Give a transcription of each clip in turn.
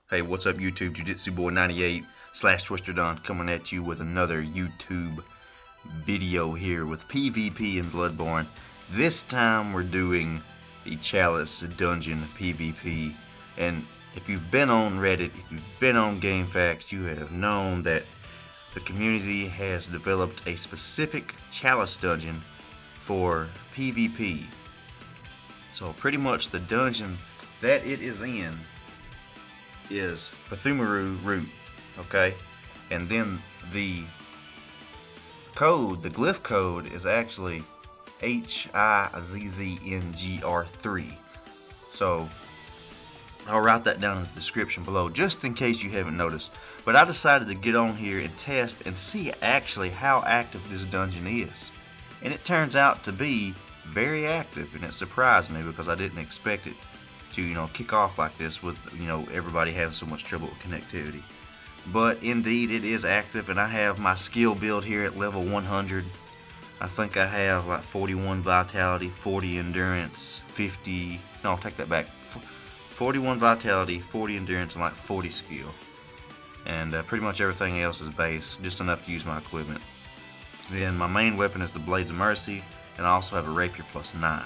Hey, what's up YouTube? Jiu-Jitsu Boy 98 / Twisterdon coming at you with another YouTube video here with PvP and Bloodborne. This time we're doing the Chalice Dungeon PvP, and if you've been on Reddit, if you've been on GameFAQs, you have known that the community has developed a specific Chalice dungeon for PvP. So pretty much the dungeon that it is in is Pthumeru Root, okay? And then the code, the Glyph Code, is actually HIZZNGR3. So I'll write that down in the description below just in case you haven't noticed. But I decided to get on here and test and see actually how active this dungeon is. And it turns out to be very active, and it surprised me because I didn't expect it to, kick off like this with, everybody having so much trouble with connectivity. But indeed it is active, and I have my skill build here at level 100. I think I have like 41 vitality, 40 endurance, 50, no, I'll take that back, 41 vitality, 40 endurance, and like 40 skill. And pretty much everything else is base, just enough to use my equipment. Then my main weapon is the Blades of Mercy, and I also have a Rapier +9.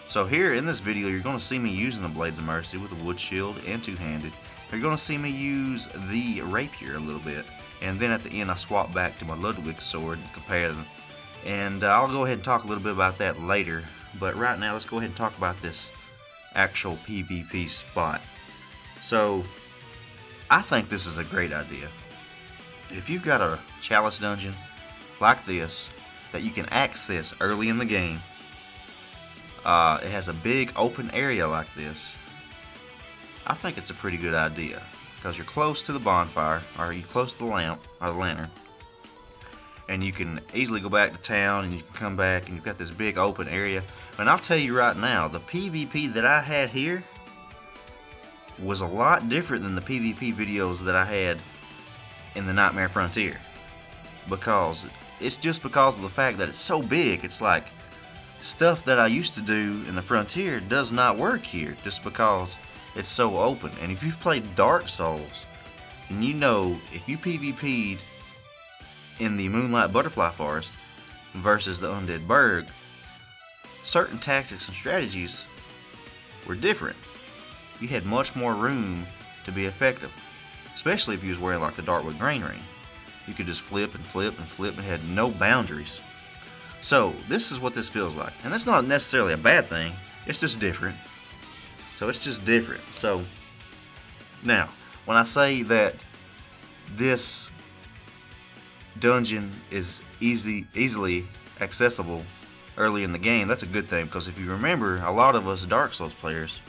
So here in this video you're going to see me using the Blades of Mercy with a wood shield and two-handed. You're going to see me use the Rapier a little bit, and then at the end I swap back to my Ludwig sword and compare them. And I'll go ahead and talk a little bit about that later, but right now let's go ahead and talk about this actual PvP spot. So I think this is a great idea. If you've got a Chalice dungeon like this that you can access early in the game, it has a big open area like this, I think it's a pretty good idea because you're close to the bonfire, or you're close to the lamp or the lantern, and you can easily go back to town and you can come back and you've got this big open area. And I'll tell you right now, the PvP that I had here was a lot different than the PvP videos that I had in the Nightmare Frontier, because it's just because of the fact that it's so big. It's like stuff that I used to do in the Frontier does not work here just because it's so open. And if you've played Dark Souls, then you know if you PvP'd in the Moonlight Butterfly Forest versus the Undead Burg, certain tactics and strategies were different. You had much more room to be effective, especially if you was wearing like the Darkwood Grain Ring. You could just flip and flip and flip and had no boundaries. So this is what this feels like, and that's not necessarily a bad thing, it's just different. So it's just different. So now when I say that this dungeon is easily accessible early in the game, that's a good thing, because if you remember, a lot of us Dark Souls players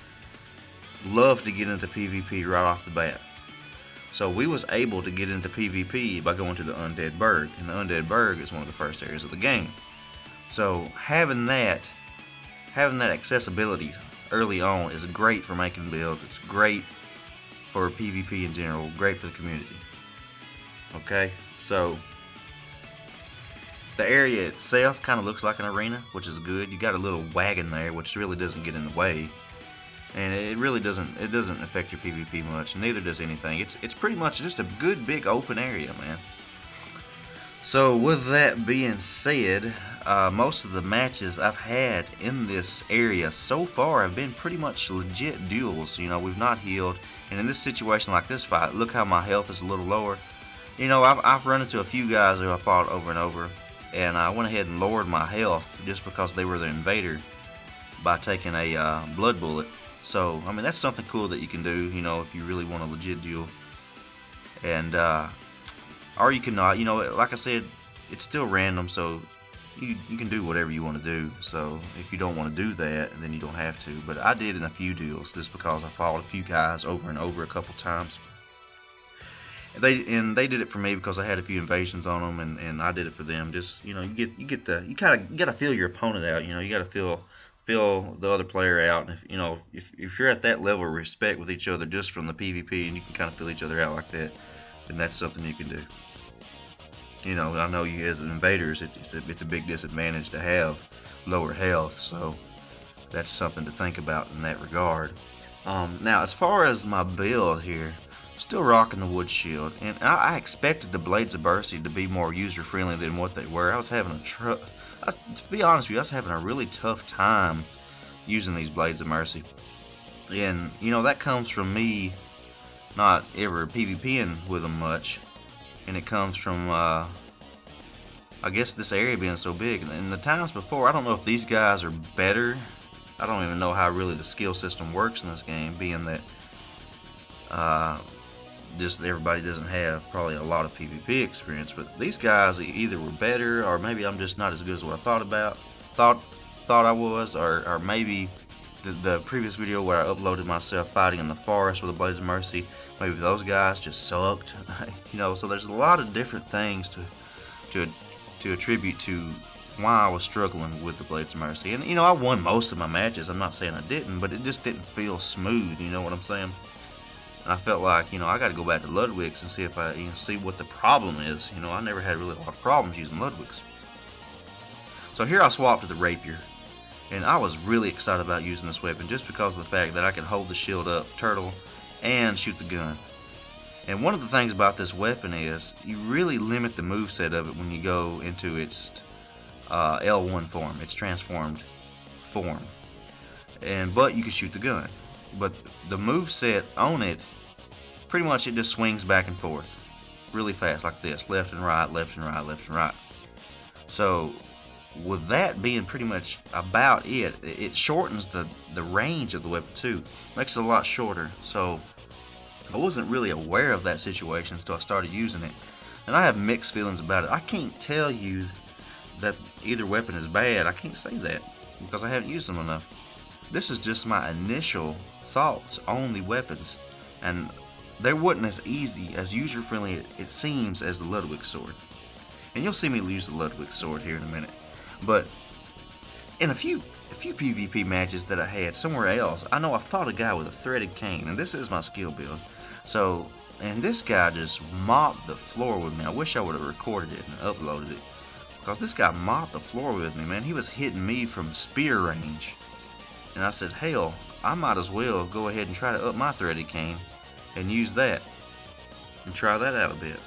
love to get into PvP right off the bat. So we was able to get into PvP by going to the Undead Burg, and the Undead Burg is one of the first areas of the game. So having that accessibility early on is great for making builds. It's great for PvP in general, great for the community. Okay, so the area itself kind of looks like an arena, which is good. You got a little wagon there, which really doesn't get in the way, and it really doesn't affect your PvP much. Neither does anything. It's pretty much just a good big open area, man. So with that being said, most of the matches I've had in this area so far have been pretty much legit duels. We've not healed, and in this situation like this fight, look how my health is a little lower. I've run into a few guys who I fought over and over, and I went ahead and lowered my health just because they were the invader by taking a blood bullet. So I mean, that's something cool that you can do, if you really want a legit duel. And or you can not, like I said, it's still random, so you can do whatever you want to do. So if you don't want to do that, then you don't have to. But I did in a few duels just because I fought a few guys over and over a couple times. And they did it for me because I had a few invasions on them, and I did it for them. Just you gotta feel your opponent out. You gotta feel the other player out. And if you're at that level of respect with each other just from the PvP, and you can kind of feel each other out like that, then that's something you can do. I know you as invaders, it's a big disadvantage to have lower health, so that's something to think about in that regard. Now, as far as my build here, Still rocking the wood shield, and I expected the Blades of Mercy to be more user friendly than what they were. I was having to be honest with you, I was having a really tough time using these Blades of Mercy, and you know that comes from me not ever PvPing with them much, and it comes from I guess this area being so big. And the times before, I don't know if these guys are better. I don't even know how really the skill system works in this game, being that just everybody doesn't have probably a lot of PvP experience. But these guys either were better, or maybe I'm just not as good as what I thought I was, or maybe the previous video where I uploaded myself fighting in the forest with the Blades of Mercy, maybe those guys just sucked. You know, so there's a lot of different things to attribute to why I was struggling with the Blades of Mercy. And you know, I won most of my matches. I'm not saying I didn't, but it just didn't feel smooth. You know what I'm saying? And I felt like, you know, I got to go back to Ludwig's and see if I, see what the problem is. You know, I never had really a lot of problems using Ludwig's. So here I swapped to the Rapier, and I was really excited about using this weapon just because of the fact that I could hold the shield up, turtle, and shoot the gun. And one of the things about this weapon is you really limit the moveset of it when you go into its L1 form, its transformed form. But you can shoot the gun. But the moveset on it, pretty much it just swings back and forth really fast like this, left and right, left and right, left and right. So with that being pretty much about it, it shortens the range of the weapon too, makes it a lot shorter. So I wasn't really aware of that situation until I started using it, and I have mixed feelings about it. I can't tell you that either weapon is bad. I can't say that because I haven't used them enough. This is just my initial thoughts on the weapons, and they weren't as easy, as user-friendly it seems as the Ludwig sword. And you'll see me use the Ludwig sword here in a minute. But in a few PvP matches that I had somewhere else, I know I fought a guy with a threaded cane, and this is my skill build. So, and this guy just mopped the floor with me. I wish I would have recorded it and uploaded it, because this guy mopped the floor with me, man. He was hitting me from spear range. And I said, hell, I might as well go ahead and try to up my threaded cane and use that and try that out a bit.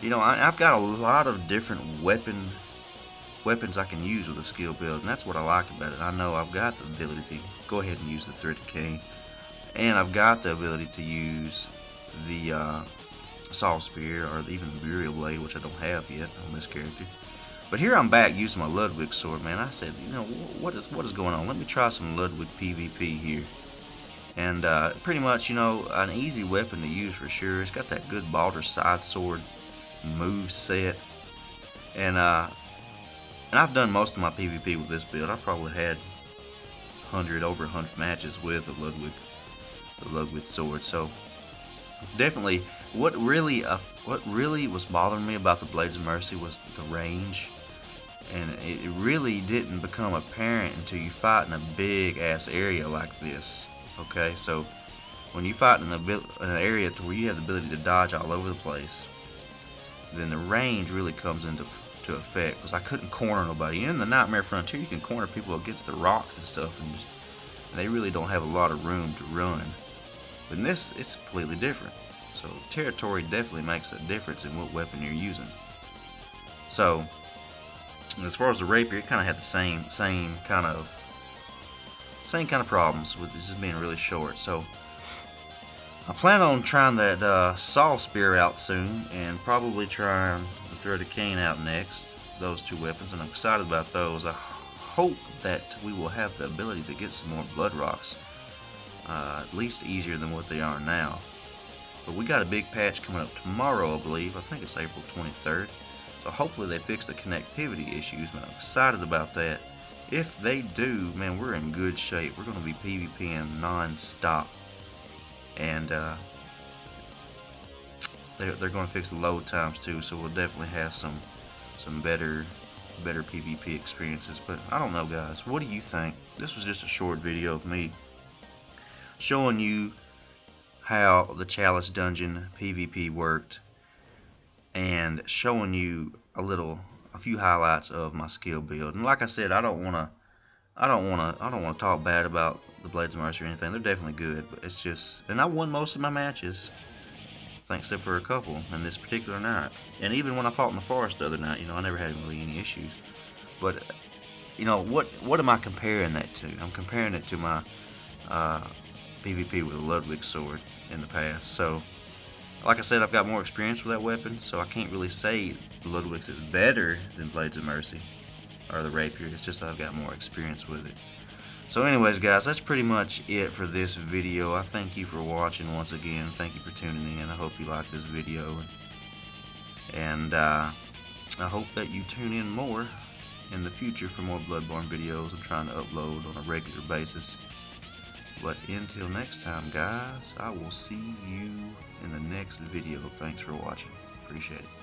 You know, I've got a lot of different weapons I can use with a skill build, and that's what I like about it. I know I've got the ability to go ahead and use the threaded cane, and I've got the ability to use the saw spear or even the burial blade, which I don't have yet on this character. But here I'm back using my Ludwig sword, man. I said, you know, what is going on? Let me try some Ludwig PvP here. And pretty much, you know, an easy weapon to use for sure. It's got that good Balder side sword move set. And I've done most of my PvP with this build. I've probably had over 100 matches with the Ludwig sword. So definitely, what really was bothering me about the Blades of Mercy was the range. And it really didn't become apparent until you fight in a big ass area like this. Okay, so when you fight in an area to where you have the ability to dodge all over the place, then the range really comes into effect. Because I couldn't corner nobody. In the Nightmare Frontier, you can corner people against the rocks and stuff, and they really don't have a lot of room to run. But in this, it's completely different. So territory definitely makes a difference in what weapon you're using. So as far as the Rapier, it kind of had the same kind of problems with it just being really short. So I plan on trying that saw spear out soon, and probably trying the threaded cane out next. Those two weapons, and I'm excited about those. I hope that we will have the ability to get some more blood rocks, at least easier than what they are now. But we got a big patch coming up tomorrow, I believe. I think it's April 23rd. So hopefully they fix the connectivity issues, man. I'm excited about that. If they do, man, we're in good shape. We're going to be PvPing non-stop. And they're going to fix the load times too, so we'll definitely have some better PvP experiences. But I don't know, guys. What do you think? This was just a short video of me showing you how the Chalice dungeon PvP worked, and showing you a few highlights of my skill build. And like I said, I don't want to talk bad about the Blades of Mercy or anything. They're definitely good, but it's just, and I won most of my matches. think, except for a couple in this particular night. And even when I fought in the forest the other night, you know, I never had really any issues. But you know, what am I comparing that to? I'm comparing it to my PvP with a Ludwig sword in the past. So, like I said, I've got more experience with that weapon, so I can't really say Ludwig's is better than Blades of Mercy or the Rapier. It's just that I've got more experience with it. So anyways, guys, that's pretty much it for this video. I thank you for watching once again. Thank you for tuning in. I hope you liked this video. And I hope that you tune in more in the future for more Bloodborne videos. I'm trying to upload on a regular basis. But until next time, guys, I will see you in the next video. Thanks for watching. Appreciate it.